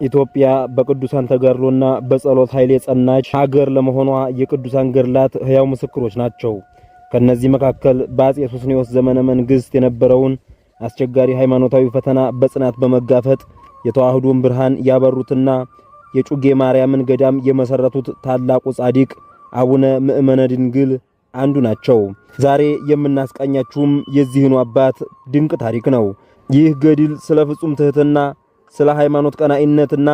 ኢትዮጵያ በቅዱሳን ተጋድሎና በጸሎት ኃይል የጸናች ሀገር ለመሆኗ የቅዱሳን ገድላት ሕያው ምስክሮች ናቸው። ከነዚህ መካከል በአፄ ሱስንዮስ ዘመነ መንግስት የነበረውን አስቸጋሪ ሃይማኖታዊ ፈተና በጽናት በመጋፈጥ የተዋህዶን ብርሃን ያበሩትና የጩጌ ማርያምን ገዳም የመሰረቱት ታላቁ ጻድቅ አቡነ ምእመነ ድንግል አንዱ ናቸው። ዛሬ የምናስቃኛችሁም የዚህኑ አባት ድንቅ ታሪክ ነው። ይህ ገድል ስለ ፍጹም ትህትና፣ ስለ ሃይማኖት ቀናኢነትና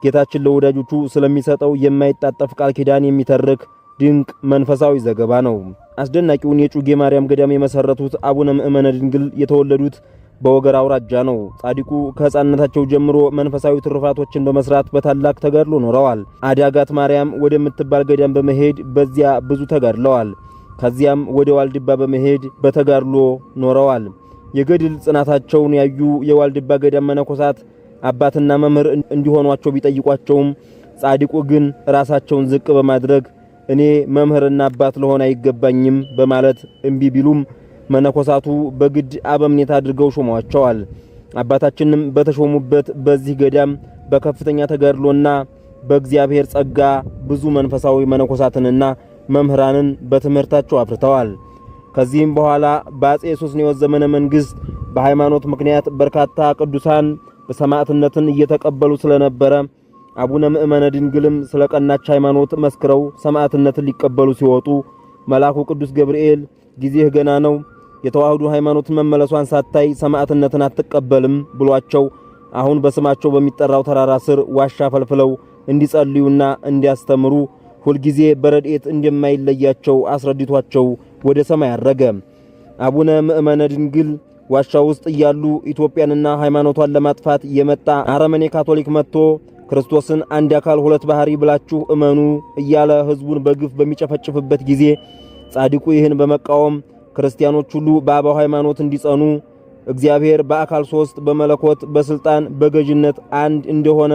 ጌታችን ለወዳጆቹ ስለሚሰጠው የማይጣጠፍ ቃል ኪዳን የሚተርክ ድንቅ መንፈሳዊ ዘገባ ነው። አስደናቂውን የጩጌ ማርያም ገዳም የመሰረቱት አቡነ ምእመነ ድንግል የተወለዱት በወገር አውራጃ ነው። ጻድቁ ከሕፃንነታቸው ጀምሮ መንፈሳዊ ትሩፋቶችን በመስራት በታላቅ ተጋድሎ ኖረዋል። አዳጋት ማርያም ወደምትባል ገዳም በመሄድ በዚያ ብዙ ተጋድለዋል። ከዚያም ወደ ዋልድባ በመሄድ በተጋድሎ ኖረዋል። የገድል ጽናታቸውን ያዩ የዋልድባ ገዳም መነኮሳት አባትና መምህር እንዲሆኗቸው ቢጠይቋቸውም ጻድቁ ግን ራሳቸውን ዝቅ በማድረግ እኔ መምህርና አባት ለሆነ አይገባኝም በማለት እምቢ ቢሉም መነኮሳቱ በግድ አበምኔት አድርገው ሾመዋቸዋል። አባታችንም በተሾሙበት በዚህ ገዳም በከፍተኛ ተጋድሎና በእግዚአብሔር ጸጋ ብዙ መንፈሳዊ መነኮሳትንና መምህራንን በትምህርታቸው አፍርተዋል። ከዚህም በኋላ በአፄ ሱስንዮስ ዘመነ መንግስት በሃይማኖት ምክንያት በርካታ ቅዱሳን በሰማዕትነትን እየተቀበሉ ስለነበረ አቡነ ምእመነ ድንግልም ስለቀናች ሃይማኖት መስክረው ሰማዕትነትን ሊቀበሉ ሲወጡ መልአኩ ቅዱስ ገብርኤል ጊዜህ ገና ነው፣ የተዋህዶ ሃይማኖት መመለሷን ሳታይ ሰማዕትነትን አትቀበልም ብሏቸው አሁን በስማቸው በሚጠራው ተራራ ስር ዋሻ ፈልፍለው እንዲጸልዩና እንዲያስተምሩ ሁልጊዜ በረድኤት እንደማይለያቸው አስረድቷቸው ወደ ሰማይ አረገ። አቡነ ምእመነ ድንግል ዋሻ ውስጥ እያሉ ኢትዮጵያንና ሃይማኖቷን ለማጥፋት የመጣ አረመኔ ካቶሊክ መጥቶ ክርስቶስን አንድ አካል ሁለት ባህሪ ብላችሁ እመኑ እያለ ህዝቡን በግፍ በሚጨፈጭፍበት ጊዜ ጻድቁ ይህን በመቃወም ክርስቲያኖች ሁሉ በአባው ሃይማኖት እንዲጸኑ እግዚአብሔር በአካል ሶስት በመለኮት በስልጣን በገዥነት አንድ እንደሆነ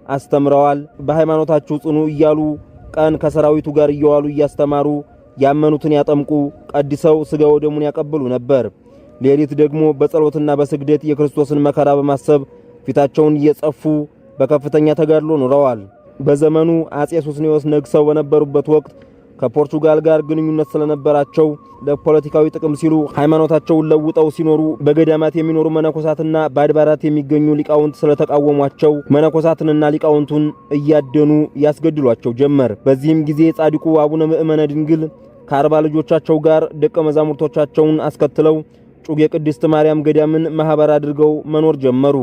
አስተምረዋል። በሃይማኖታችሁ ጽኑ እያሉ ቀን ከሰራዊቱ ጋር እየዋሉ እያስተማሩ ያመኑትን ያጠምቁ፣ ቀድሰው ሥጋው ደሙን ያቀብሉ ነበር። ሌሊት ደግሞ በጸሎትና በስግደት የክርስቶስን መከራ በማሰብ ፊታቸውን እየጸፉ በከፍተኛ ተጋድሎ ኖረዋል። በዘመኑ አፄ ሱስንዮስ ነግሰው በነበሩበት ወቅት ከፖርቱጋል ጋር ግንኙነት ስለነበራቸው ለፖለቲካዊ ጥቅም ሲሉ ሃይማኖታቸውን ለውጠው ሲኖሩ በገዳማት የሚኖሩ መነኮሳትና በአድባራት የሚገኙ ሊቃውንት ስለተቃወሟቸው መነኮሳትንና ሊቃውንቱን እያደኑ ያስገድሏቸው ጀመር። በዚህም ጊዜ ጻድቁ አቡነ ምእመነ ድንግል ከ40 ልጆቻቸው ጋር ደቀ መዛሙርቶቻቸውን አስከትለው ጩጌ ቅድስት ማርያም ገዳምን ማህበር አድርገው መኖር ጀመሩ።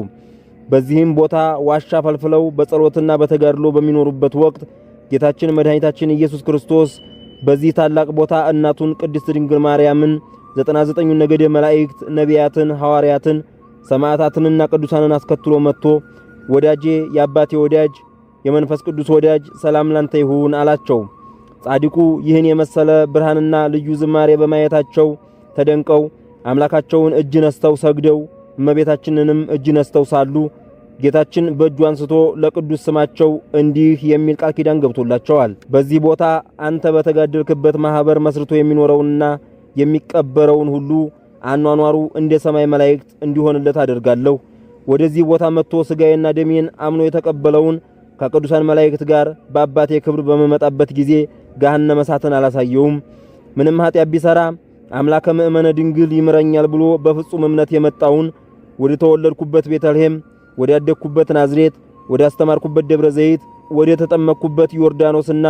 በዚህም ቦታ ዋሻ ፈልፍለው በጸሎትና በተጋድሎ በሚኖሩበት ወቅት ጌታችን መድኃኒታችን ኢየሱስ ክርስቶስ በዚህ ታላቅ ቦታ እናቱን ቅድስት ድንግል ማርያምን 99 ነገደ መላእክት፣ ነቢያትን፣ ሐዋርያትን፣ ሰማዕታትንና ቅዱሳንን አስከትሎ መጥቶ ወዳጄ፣ የአባቴ ወዳጅ፣ የመንፈስ ቅዱስ ወዳጅ ሰላም ላንተ ይሁን አላቸው። ጻድቁ ይህን የመሰለ ብርሃንና ልዩ ዝማሬ በማየታቸው ተደንቀው አምላካቸውን እጅ ነስተው ሰግደው እመቤታችንንም እጅ ነስተው ሳሉ ጌታችን በእጁ አንስቶ ለቅዱስ ስማቸው እንዲህ የሚል ቃል ኪዳን ገብቶላቸዋል። በዚህ ቦታ አንተ በተጋደልክበት ማህበር መስርቶ የሚኖረውንና የሚቀበረውን ሁሉ አኗኗሩ እንደ ሰማይ መላእክት እንዲሆንለት አደርጋለሁ። ወደዚህ ቦታ መጥቶ ሥጋዬና ደሜን አምኖ የተቀበለውን ከቅዱሳን መላእክት ጋር በአባቴ ክብር በመመጣበት ጊዜ ገሃነመ እሳትን አላሳየውም። ምንም ኃጢአት ቢሰራ አምላከ ምእመነ ድንግል ይምረኛል ብሎ በፍጹም እምነት የመጣውን ወደ ተወለድኩበት ቤተልሔም፣ ወደ ያደግኩበት ናዝሬት፣ ወደ አስተማርኩበት ደብረ ዘይት፣ ወደ ተጠመቅኩበት ዮርዳኖስና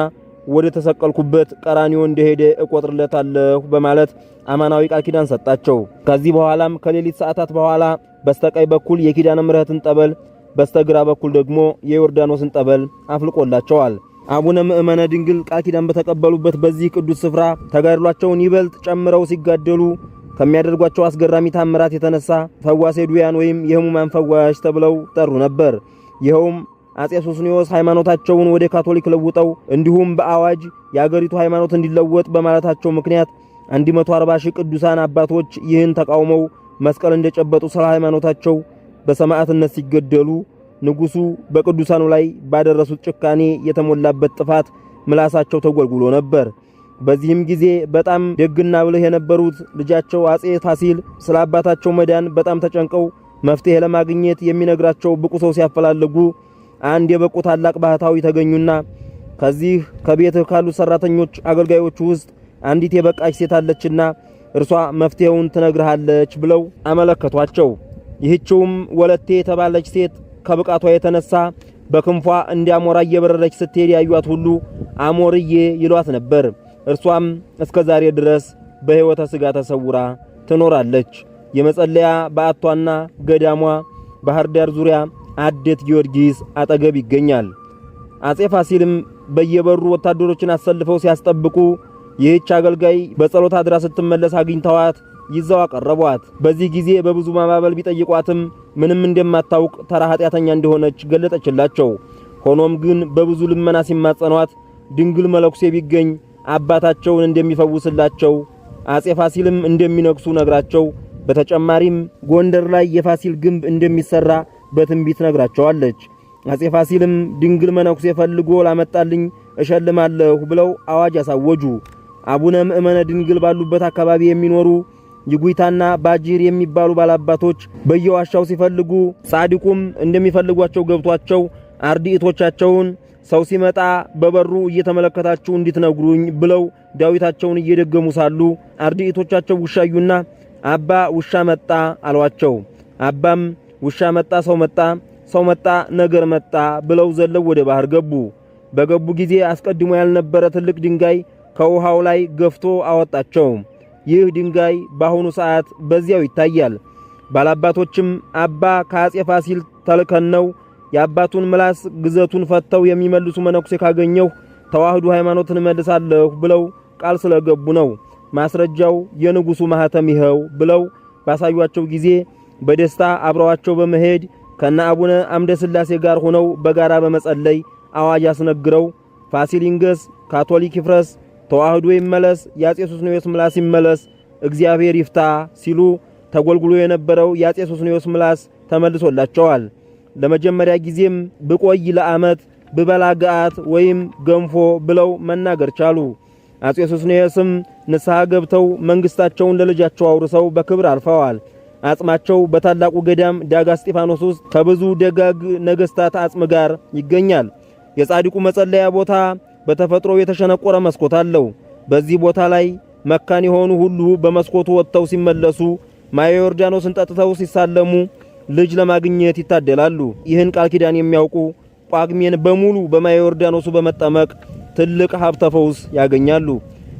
ወደ ተሰቀልኩበት ቀራንዮ እንደሄደ እቆጥርለታለሁ በማለት አማናዊ ቃል ኪዳን ሰጣቸው። ከዚህ በኋላም ከሌሊት ሰዓታት በኋላ በስተቀኝ በኩል የኪዳነ ምሕረትን ጠበል፣ በስተግራ በኩል ደግሞ የዮርዳኖስን ጠበል አፍልቆላቸዋል። አቡነ ምእመነ ድንግል ቃል ኪዳን በተቀበሉበት በዚህ ቅዱስ ስፍራ ተጋድሏቸውን ይበልጥ ጨምረው ሲጋደሉ ከሚያደርጓቸው አስገራሚ ታምራት የተነሳ ፈዋሴ ዱያን ወይም የሕሙማን ፈዋሽ ተብለው ጠሩ ነበር። ይኸውም አፄ ሱስንዮስ ሃይማኖታቸውን ወደ ካቶሊክ ለውጠው እንዲሁም በአዋጅ የአገሪቱ ሃይማኖት እንዲለወጥ በማለታቸው ምክንያት 140 ሺህ ቅዱሳን አባቶች ይህን ተቃውመው መስቀል እንደጨበጡ ስለ ሃይማኖታቸው በሰማዕትነት ሲገደሉ ንጉሱ በቅዱሳኑ ላይ ባደረሱት ጭካኔ የተሞላበት ጥፋት ምላሳቸው ተጎልጉሎ ነበር። በዚህም ጊዜ በጣም ደግና ብልህ የነበሩት ልጃቸው አጼ ፋሲል ስለ አባታቸው መዳን በጣም ተጨንቀው መፍትሄ ለማግኘት የሚነግራቸው ብቁ ሰው ሲያፈላልጉ አንድ የበቁ ታላቅ ባህታዊ ተገኙና ከዚህ ከቤትህ ካሉ ሰራተኞች አገልጋዮች ውስጥ አንዲት የበቃች ሴት አለችና እርሷ መፍትሄውን ትነግርሃለች ብለው አመለከቷቸው። ይህችውም ወለቴ የተባለች ሴት ከብቃቷ የተነሳ በክንፏ እንዲያሞራ እየበረረች ስትሄድ ያዩት ሁሉ አሞርዬ ይሏት ነበር። እርሷም እስከ ዛሬ ድረስ በሕይወተ ሥጋ ተሰውራ ትኖራለች። የመጸለያ በዓቷና ገዳሟ ባህር ዳር ዙሪያ አዴት ጊዮርጊስ አጠገብ ይገኛል። አጼ ፋሲልም በየበሩ ወታደሮችን አሰልፈው ሲያስጠብቁ ይህች አገልጋይ በጸሎት አድራ ስትመለስ አግኝተዋት ይዘው አቀረቧት። በዚህ ጊዜ በብዙ ማባበል ቢጠይቋትም ምንም እንደማታውቅ ተራ ኃጢአተኛ እንደሆነች ገለጠችላቸው። ሆኖም ግን በብዙ ልመና ሲማጸኗት ድንግል መለኩሴ ቢገኝ አባታቸውን እንደሚፈውስላቸው አጼ ፋሲልም እንደሚነግሱ ነግራቸው በተጨማሪም ጎንደር ላይ የፋሲል ግንብ እንደሚሰራ በትንቢት ነግራቸዋለች። አጼ ፋሲልም ድንግል መነኩሴ ፈልጎ ላመጣልኝ እሸልማለሁ ብለው አዋጅ ያሳወጁ። አቡነ ምእመነ ድንግል ባሉበት አካባቢ የሚኖሩ ይጉይታና ባጂር የሚባሉ ባላባቶች በየዋሻው ሲፈልጉ ጻድቁም እንደሚፈልጓቸው ገብቷቸው አርድእቶቻቸውን ሰው ሲመጣ በበሩ እየተመለከታችሁ እንድትነግሩኝ ብለው ዳዊታቸውን እየደገሙ ሳሉ አርድእቶቻቸው ውሻዩና አባ ውሻ መጣ አሏቸው። አባም ውሻ መጣ፣ ሰው መጣ፣ ነገር መጣ ብለው ዘለው ወደ ባህር ገቡ። በገቡ ጊዜ አስቀድሞ ያልነበረ ትልቅ ድንጋይ ከውሃው ላይ ገፍቶ አወጣቸው። ይህ ድንጋይ በአሁኑ ሰዓት በዚያው ይታያል። ባላባቶችም አባ ከአጼ ፋሲል ተልከን ነው የአባቱን ምላስ ግዘቱን ፈተው የሚመልሱ መነኩሴ ካገኘው ተዋህዶ ሃይማኖትን መልሳለሁ ብለው ቃል ስለገቡ ነው። ማስረጃው የንጉሱ ማህተም ይኸው ብለው ባሳዩአቸው ጊዜ በደስታ አብረዋቸው በመሄድ ከነ አቡነ አምደ ሥላሴ ጋር ሆነው በጋራ በመጸለይ አዋጅ አስነግረው ፋሲል ይንገስ፣ ካቶሊክ ይፍረስ፣ ተዋህዶ ይመለስ፣ የአጼ ሱስንዮስ ምላስ ይመለስ፣ እግዚአብሔር ይፍታ ሲሉ ተጎልጉሎ የነበረው የአጼ ሱስንዮስ ምላስ ተመልሶላቸዋል። ለመጀመሪያ ጊዜም ብቆይ ለዓመት ብበላ ገዓት ወይም ገንፎ ብለው መናገር ቻሉ። አጼ ሱስንዮስም ንስሐ ገብተው መንግስታቸውን ለልጃቸው አውርሰው በክብር አልፈዋል። አጽማቸው በታላቁ ገዳም ዳጋ እስጢፋኖስ ውስጥ ከብዙ ደጋግ ነገስታት አጽም ጋር ይገኛል። የጻድቁ መጸለያ ቦታ በተፈጥሮ የተሸነቆረ መስኮት አለው። በዚህ ቦታ ላይ መካን የሆኑ ሁሉ በመስኮቱ ወጥተው ሲመለሱ ማየ ዮርዳኖስን ጠጥተው ሲሳለሙ ልጅ ለማግኘት ይታደላሉ። ይህን ቃል ኪዳን የሚያውቁ ጳጉሜን በሙሉ በማየ ዮርዳኖሱ በመጠመቅ ትልቅ ሀብተ ፈውስ ያገኛሉ።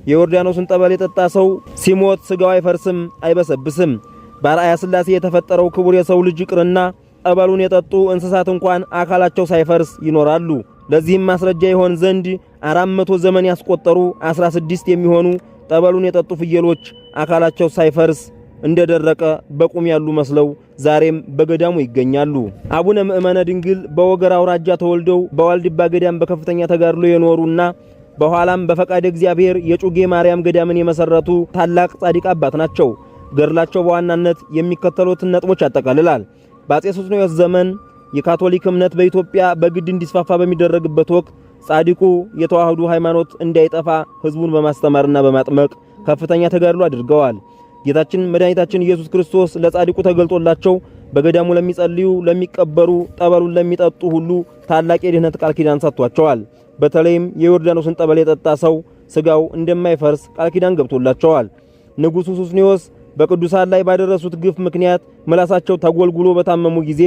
የዮርዳኖስን ጠበል የጠጣ ሰው ሲሞት ስጋው አይፈርስም፣ አይበሰብስም። በአርአያ ሥላሴ የተፈጠረው ክቡር የሰው ልጅ ይቅርና ጠበሉን የጠጡ እንስሳት እንኳን አካላቸው ሳይፈርስ ይኖራሉ። ለዚህም ማስረጃ ይሆን ዘንድ 400 ዘመን ያስቆጠሩ 16 የሚሆኑ ጠበሉን የጠጡ ፍየሎች አካላቸው ሳይፈርስ እንደደረቀ በቁም ያሉ መስለው ዛሬም በገዳሙ ይገኛሉ። አቡነ ምእመነ ድንግል በወገራ አውራጃ ተወልደው በዋልድባ ገዳም በከፍተኛ ተጋድሎ የኖሩና በኋላም በፈቃድ እግዚአብሔር የጩጌ ማርያም ገዳምን የመሰረቱ ታላቅ ጻድቅ አባት ናቸው። ገድላቸው በዋናነት የሚከተሉትን ነጥቦች ያጠቃልላል። በአጼ ሱስንዮስ ዘመን የካቶሊክ እምነት በኢትዮጵያ በግድ እንዲስፋፋ በሚደረግበት ወቅት ጻድቁ የተዋህዶ ሃይማኖት እንዳይጠፋ ህዝቡን በማስተማርና በማጥመቅ ከፍተኛ ተጋድሎ አድርገዋል። ጌታችን መድኃኒታችን ኢየሱስ ክርስቶስ ለጻድቁ ተገልጦላቸው በገዳሙ ለሚጸልዩ፣ ለሚቀበሩ፣ ጠበሉን ለሚጠጡ ሁሉ ታላቅ የድህነት ቃል ኪዳን ሰጥቷቸዋል። በተለይም የዮርዳኖስን ጠበል የጠጣ ሰው ስጋው እንደማይፈርስ ቃል ኪዳን ገብቶላቸዋል። ንጉሡ ሱስንዮስ በቅዱሳን ላይ ባደረሱት ግፍ ምክንያት ምላሳቸው ተጎልጉሎ በታመሙ ጊዜ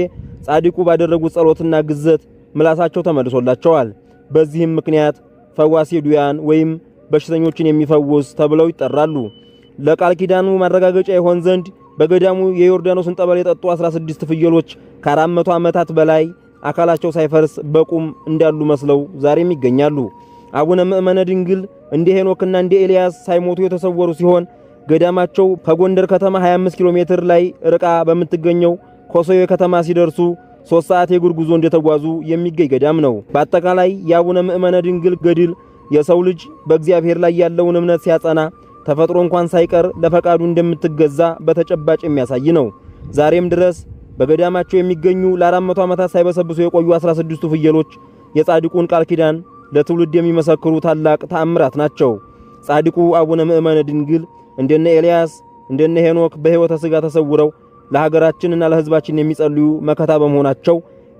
ጻድቁ ባደረጉት ጸሎትና ግዘት ምላሳቸው ተመልሶላቸዋል። በዚህም ምክንያት ፈዋሴ ዱያን ወይም በሽተኞችን የሚፈውስ ተብለው ይጠራሉ። ለቃል ኪዳኑ ማረጋገጫ ይሆን ዘንድ በገዳሙ የዮርዳኖስን ጠበል የጠጡ 16 ፍየሎች ከ400 ዓመታት በላይ አካላቸው ሳይፈርስ በቁም እንዳሉ መስለው ዛሬም ይገኛሉ። አቡነ ምእመነ ድንግል እንደ ሄኖክና እንደ ኤልያስ ሳይሞቱ የተሰወሩ ሲሆን ገዳማቸው ከጎንደር ከተማ 25 ኪሎ ሜትር ላይ ርቃ በምትገኘው ኮሶዮ ከተማ ሲደርሱ 3 ሰዓት የእግር ጉዞ እንደተጓዙ የሚገኝ ገዳም ነው። በአጠቃላይ የአቡነ ምእመነ ድንግል ገድል የሰው ልጅ በእግዚአብሔር ላይ ያለውን እምነት ሲያጸና ተፈጥሮ እንኳን ሳይቀር ለፈቃዱ እንደምትገዛ በተጨባጭ የሚያሳይ ነው። ዛሬም ድረስ በገዳማቸው የሚገኙ ለ400 ዓመታት ሳይበሰብሱ የቆዩ 16ቱ ፍየሎች የጻድቁን ቃል ኪዳን ለትውልድ የሚመሰክሩ ታላቅ ተአምራት ናቸው። ጻድቁ አቡነ ምእመነ ድንግል እንደነ ኤልያስ እንደነ ሄኖክ በሕይወተ ሥጋ ተሰውረው ለሀገራችንና ለሕዝባችን የሚጸልዩ መከታ በመሆናቸው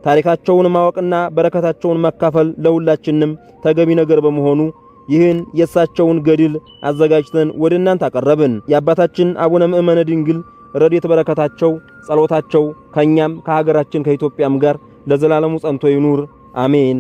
ታሪካቸውን ማወቅና በረከታቸውን መካፈል ለሁላችንም ተገቢ ነገር በመሆኑ ይህን የእሳቸውን ገድል አዘጋጅተን ወደ እናንተ አቀረብን። የአባታችን አቡነ ምእመነ ድንግል ረድኤት በረከታቸው ጸሎታቸው ከኛም ከሀገራችን ከኢትዮጵያም ጋር ለዘላለሙ ጸንቶ ይኑር አሜን።